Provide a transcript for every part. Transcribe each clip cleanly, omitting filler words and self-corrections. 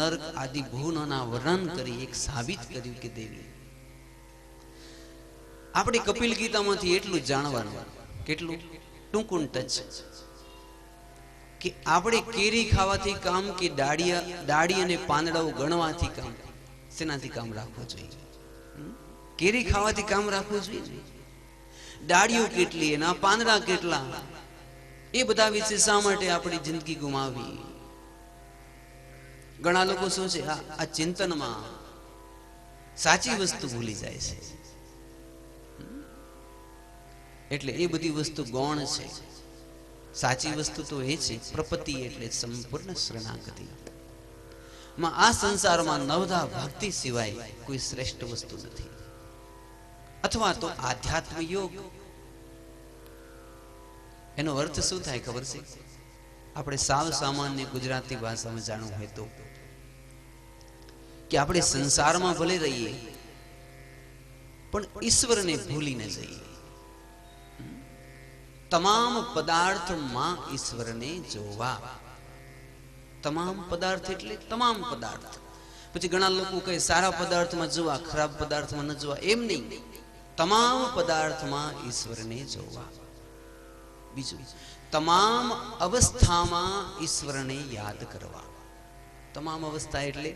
નર્ક આદિ ભુવનોના વર્ણન કરી એક સાબિત કર્યું કે દેવી આપણે કપિલ ગીતામાંથી એટલું જાણવાનું, કેટલું ટૂંકું ટચ, કે આપણે કેરી ખાવાથી કામ કે ડાળી અને પાંદડાઓ ગણવાથી કામ, શેનાથી કામ રાખવું જોઈએ? કેરી ખાવાથી કામ રાખવું જોઈએ? ડાળીઓ કેટલી, એના પાંદડા કેટલા, એ બધા વિશે શા માટે આપણી જિંદગી ગુમાવી? ઘણા લોકો શું છે, આ ચિંતનમાં સાચી વસ્તુ ભૂલી જાય છે. એટલે એ બધી વસ્તુ ગૌણ છે. સાચી વસ્તુ તો એ છે પ્રપત્તિ, એટલે સંપૂર્ણ શરણાગતિ. આ સંસારમાં નવધા ભક્તિ સિવાય કોઈ શ્રેષ્ઠ વસ્તુ નથી. અથવા તો આધ્યાત્મ યોગ. એનો અર્થ શું થાય ખબર છે? આપણે સાવ સામાન્ય ગુજરાતી ભાષામાં જાણવું હોય તો, કે આપણે સંસારમાં ભલે રહીએ પણ ઈશ્વરને ભૂલી ન જઈએ. તમામ પદાર્થમાં ઈશ્વરને જોવા. તમામ પદાર્થ એટલે તમામ પદાર્થ. પછી ઘણા લોકો કહે સારા પદાર્થમાં જોવા, ખરાબ પદાર્થમાં ન જોવા. એમ નહીં, તમામ પદાર્થમાં ઈશ્વરને જોવા. બીજું, તમામ અવસ્થામાં ઈશ્વરને યાદ કરવા. તમામ અવસ્થા એટલે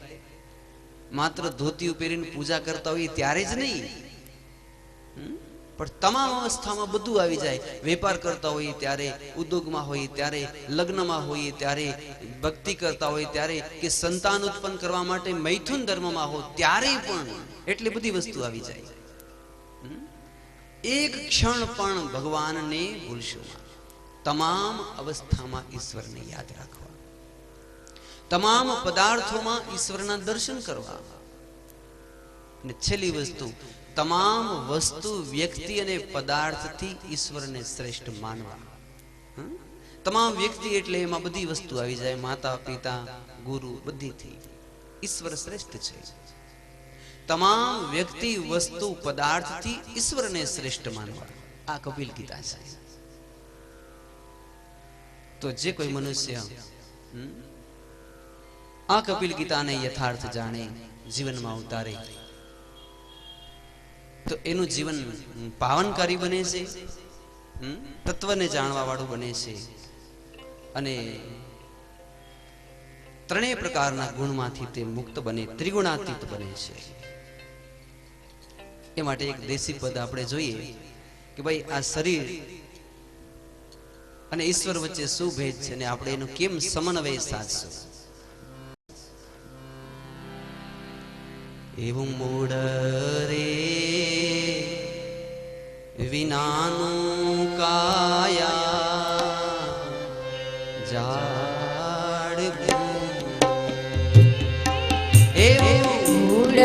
માત્ર ધોતી પહેરીને પૂજા કરતા હોય ત્યારે જ નહીં, પણ તમામ અવસ્થામાં બધું આવી જાય. વેપાર કરતા હોઈએ ત્યારે, ઉદ્યોગમાં હોઈએ ત્યારે, લગ્નમાં હોઈએ ત્યારે, ભક્તિ કરતા હોય ત્યારે, કે સંતાન ઉત્પન્ન કરવા માટે મૈથુન ધર્મમાં હો ત્યારે પણ એટલી બધી વસ્તુ આવી જાય. એક ક્ષણ પણ ભગવાનને ભૂલશો ના. તમામ અવસ્થામાં ઈશ્વરને યાદ રાખવા. તમામ પદાર્થોમાં ઈશ્વરના દર્શન કરવા. અને છેલ્લી વસ્તુ, તમામ વસ્તુ, વ્યક્તિ અને પદાર્થથી ઈશ્વરને શ્રેષ્ઠ માનવા. તમામ વ્યક્તિ એટલે એમાં બધી વસ્તુ આવી જાય, માતા પિતા ગુરુ બધીથી ઈશ્વર શ્રેષ્ઠ છે. તમામ વ્યક્તિ વસ્તુ પદાર્થથી ઈશ્વરને શ્રેષ્ઠ માનવા. આ કપિલ ગીતા છે. તો જે કોઈ મનુષ્ય આ કપિલ ગીતાને યથાર્થ જાણે, જીવનમાં ઉતારે, તો એનું જીવન પાવનકારી બને છે, તત્વને જાણવા વાળું બને છે, અને ત્રણેય પ્રકારના ગુણમાંથી તે મુક્ત બને, ત્રિગુણાતીત બને છે. એ માટે એક દેશી પદ આપણે જોઈએ કે ભાઈ આ શરીર અને ઈશ્વર વચ્ચે શું ભેદ છે, ને આપણે એનો કેમ સમન્વય સાધશું. એવું મૂળ રે વિનાનું કાયા જાડ, એવું મૂળ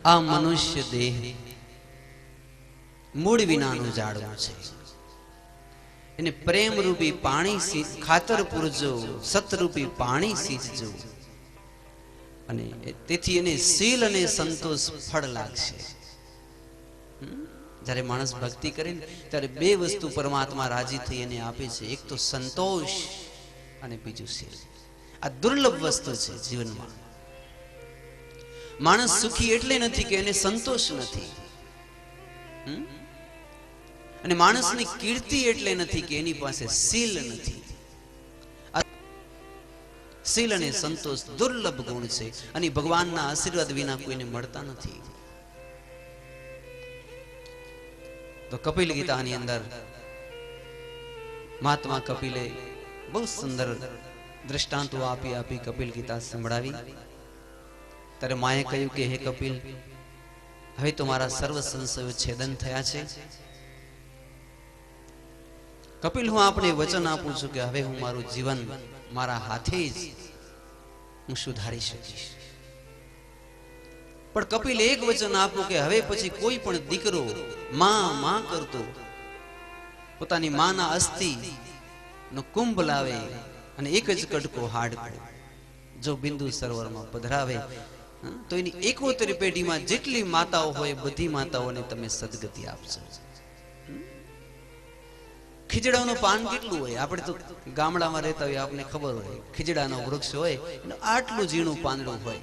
આ મનુષ્ય દેહ મૂળ વિનાનું ઝાડવું છે. એને પ્રેમ રૂપી પાણી ખાતર પૂરજો, સતરૂપી પાણી સીંચજો, અને તેથી એને શીલ અને સંતોષ ફળ લાગશે. જ્યારે માણસ ભક્તિ કરે ને ત્યારે બે વસ્તુ પરમાત્મા રાજી થઈ એને આપે છે. એક તો સંતોષ અને બીજું શીલ. આ દુર્લભ વસ્તુ છે જીવનમાં. માણસ સુખી એટલે નથી કે એને સંતોષ નથી, અને માણસની કીર્તિ એટલે નથી કે એની પાસે શીલ નથી. શીલ અને સંતોષ દુર્લભ ગુણ છે, અને ભગવાનના આશીર્વાદ વિના કોઈને મળતા નથી. તો કપિલ ગીતાની અંદર મહાત્મા કપિલે બહુ સુંદર દ્રષ્ટાંતો આપી કપિલ ગીતા સંભળાવી. ત્યારે માએ કહ્યું કે હે કપિલ, હવે તો મારા સર્વ સંશયો છેદન થયા છે. કપિલ, હું આપણે વચન આપું છું કે હવે હું મારું જીવન મારા હાથે જ હું સુધારી શકીશ. પણ કપિલ એક વચન આપું કે હવે પછી કોઈ પણ દીકરો માં કરતો પોતાની માના અસ્થિ નો કુંભ લાવે અને એક જ કડકો હાડકો જો બિંદુ સરોવરમાં પધરાવે તો એની 71 પેઢીમાં જેટલી માતાઓ હોય બધી માતાઓને તમે સદગતિ આપશો. ખીજડાનું પાન કેટલું હોય? આપણે તો ગામડામાં રહેતા હોય, આપણને ખબર હોય. ખીજડાનો વૃક્ષ હોય એનું આટલું ઝીણું પાંદડું હોય.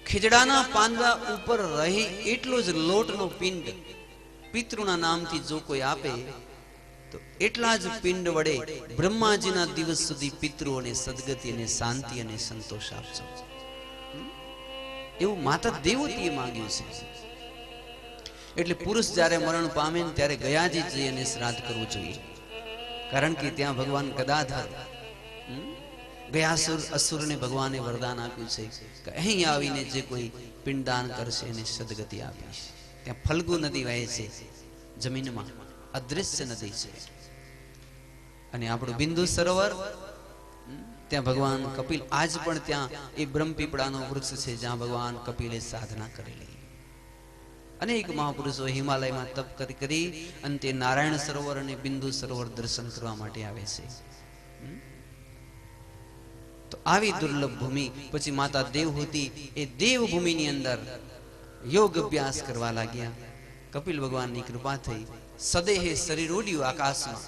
ખીજડાના પાંદડા ઉપર રહી એટલો જ લોટનો પિંડ પિતૃના નામથી જો કોઈ આપે તો એટલા જ પિંડ વડે બ્રહ્માજીના દિવસ સુધી પિતૃઓને સદગતિ અને શાંતિ અને સંતોષ આપશો. એવું માતા દેવતીએ માંગ્યું છે. એટલે પુરુષ જ્યારે મરણ પામે ત્યારે ગયાજી જઈ અને શ્રાદ્ધ કરવું જોઈએ. કારણ કે ત્યાં ભગવાન ગદાધર ગયાસુર અસુરને ભગવાને વરદાન આપ્યું છે કે અહીં આવીને જે કોઈ પિંડદાન કરશે એને સદગતિ આપીશ. ત્યાં ફલ્ગુ નદી વહે છે જમીનમાં, અદૃશ્ય નદી છે. અને આપણું બિંદુ સરોવર, ત્યાં ભગવાન કપિલ આજ પણ ત્યાં એ બ્રહ્મપીપળાનો વૃક્ષ છે જ્યાં ભગવાન કપિલે સાધના કરેલી. અનેક મહાપુરુષો હિમાલયમાં તપ કરી અને તે નારાયણ સરોવર અને બિંદુ સરોવર દર્શન કરવા માટે આવે છે. તો આવી દુર્લભ ભૂમિ પછી માતા દેવહૂતિ એ દેવભૂમિની અંદર યોગ અભ્યાસ કરવા લાગ્યા. કપિલ ભગવાનની કૃપા થઈ, સદેહે શરીર ઉડ્યું આકાશમાં,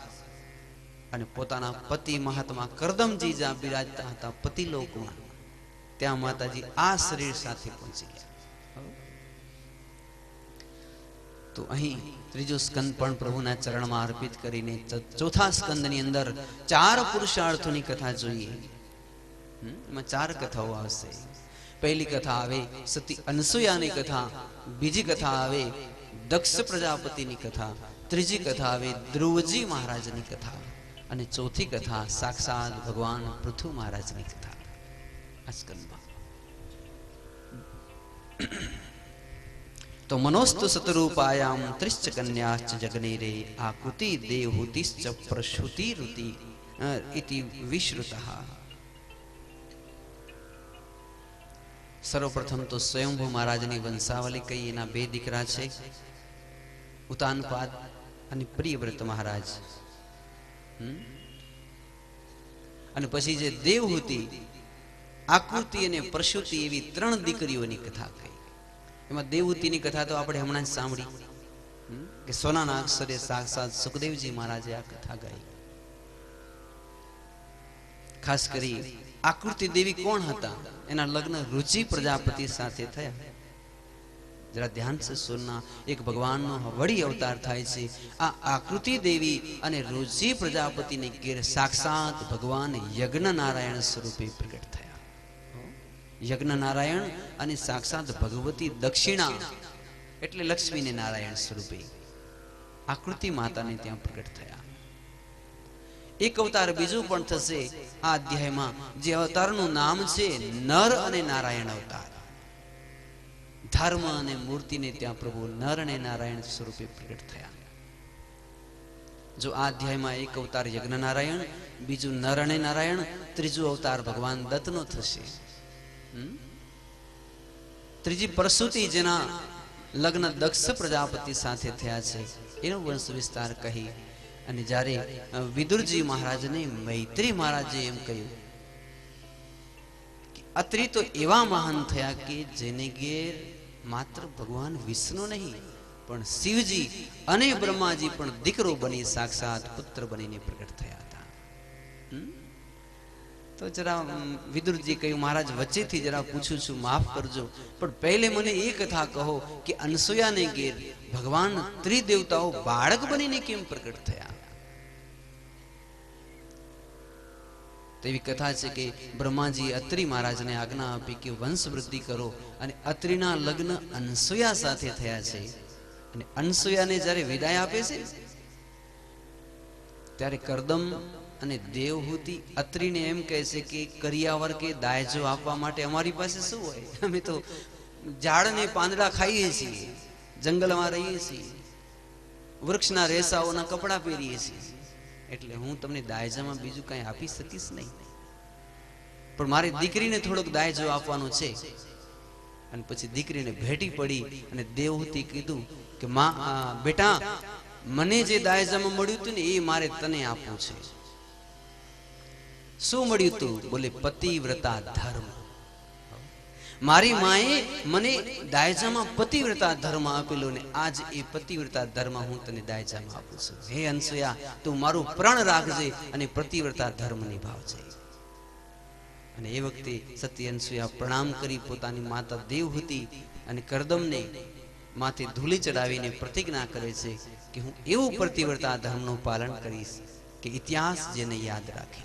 અને પોતાના પતિ મહાત્મા કરદમજી જ્યાં બિરાજતા હતા પતિલોકમાં, ત્યાં માતાજી આ શરીર સાથે પહોંચી ગયા. તો અહીં ત્રીજો સ્કંદ પણ પ્રભુના ચરણમાં અર્પિત કરીને ચોથા સ્કંદની અંદર 4 પુરુષાર્થોની કથા જોઈએ. એમાં 4 કથાઓ આવશે. પહેલી કથા આવે સતી અનસુયાની કથા, બીજી કથા આવે દક્ષ પ્રજાપતિની કથા, ત્રીજી કથા આવે ધ્રુવજી મહારાજની કથા, અને ચોથી કથા સાક્ષાત ભગવાન પૃથુ મહારાજની કથા. આ સ્કંદમાં તો મનોસ્તુ સતરૂપાયામ ત્રિશ્ચ કન્યાશ્ચ જગનેરે આકૃતિ દેવહૂતિશ્ચ પ્રસૂતિ ઋતિ ઇતિ વિશ્રુતઃ. સર્વપ્રથમ તો સ્વયંભૂ મહારાજની વંશાવલી કઈ. એના 2 દીકરા છે, ઉતાનપાદ અને પ્રિયવ્રત મહારાજ. અને પછી જે દેવહૂતિ, આકૃતિ અને પ્રસૂતિ એવી 3 દીકરીઓની કથા કહી. એમાં દેવહૂતિની કથા તો આપણે હમણાં જ સાંભળી કે સોનાના અક્ષરે સાક્ષાત સુખદેવજી મહારાજે આ કથા ગાઈ. ખાસ કરી આકૃતિ દેવી કોણ હતા? એના લગ્ન રુચિ પ્રજાપતિ સાથે થયા. જરા ધ્યાન છે સુરના, એક ભગવાનનો વળી અવતાર થાય છે. આ આકૃતિ દેવી અને રુચિ પ્રજાપતિને ઘેર સાક્ષાત ભગવાન યજ્ઞ નારાયણ સ્વરૂપે પ્રગટ થયા. યજ્ઞ નારાયણ અને સાક્ષાત ભગવતી દક્ષિણા એટલે લક્ષ્મીને નારાયણ સ્વરૂપે આકૃતિ માતાને ત્યાં પ્રગટ થયા. એક અવતાર બીજું પણ થશે આ અધ્યાયમાં, જે અવતારનું નામ છે નર અને નારાયણ અવતાર. ધર્મ અને મૂર્તિને ત્યાં પ્રભુ નર અને નારાયણ સ્વરૂપે પ્રગટ થયા. જો આ અધ્યાયમાં એક અવતાર યજ્ઞ નારાયણ, બીજું નર અને નારાયણ, ત્રીજું અવતાર ભગવાન દત્તનો થશે. ત્રીજી પ્રસૂતિ જેના લગ્ન દક્ષ પ્રજાપતિ સાથે થયા છે એનો વંશ વિસ્તાર કહી અને જ્યારે વિદુરજી મહારાજને મૈત્રી મહારાજે એમ કહ્યું કે અત્રિ તો એવા મહાન થયા કે જેને ઘેર માત્ર ભગવાન વિષ્ણુ નહીં પણ શિવજી અને બ્રહ્માજી પણ દીકરો બની સાક્ષાત પુત્ર બનીને પ્રગટ થયા હતા. તો જરા વિદુરજી કહ્યું મહારાજ વચ્ચેથી જરા પૂછું છું, માફ કરજો, પણ પહેલે મને એ કથા કહો કે અનસૂયાને ઘેર ભગવાન ત્રિદેવતાઓ બાળક બનીને કેમ પ્રગટ થયા? તેવી કથા છે કે બ્રહ્માજી અત્રિ મહારાજને આજ્ઞા આપી કે વંશ વૃદ્ધિ કરો અને અત્રિના લગ્ન અનસૂયા સાથે થયા છે. અને અનસૂયાને જ્યારે વિદાય આપે છે ત્યારે કરદમ અને દેવહૂતિ અત્રિને એમ કહે છે કે કરિયાવર કે દાયજો આપવા માટે અમારી પાસે શું હોય? અમે તો ઝાડને પાંદડા ખાઈએ છીએ, જંગલમાં રહીએ છીએ, વૃક્ષના રેસાઓના કપડા પહેરીએ છીએ, એટલે હું તમને દાયજામાં બીજું કઈ આપી શકીશ નહીં, પણ મારી દીકરીને થોડોક દાયજો આપવાનો છે. અને પછી દીકરીને ભેટી પડી અને દેવહૂતિ કીધું કે માં બેટા, મને જે દાયજામાં મળ્યું હતું ને એ મારે તને આપવું છે. શું મળ્યું તું? બોલે પતિવ્રતા ધર્મ. મારી માએ મને દાયજામાં પતિવ્રતા ધર્મ આપેલો ને આજ એ પતિવ્રતા ધર્મ હું તને દાયજામાં આપું છું. હે અનસૂયા, તું મારું પ્રણ રાખજે અને પતિવ્રતા ધર્મ નિભાવજે. અને એ વખતે સતી અનસૂયા પ્રણામ કરી પોતાની માતા દેવહૂતિ અને કરદમને માથે ધૂળી ચડાવીને પ્રતિજ્ઞા કરે છે કે હું એવું પતિવ્રતા ધર્મનું પાલન કરીશ કે ઇતિહાસ જેને યાદ રાખે.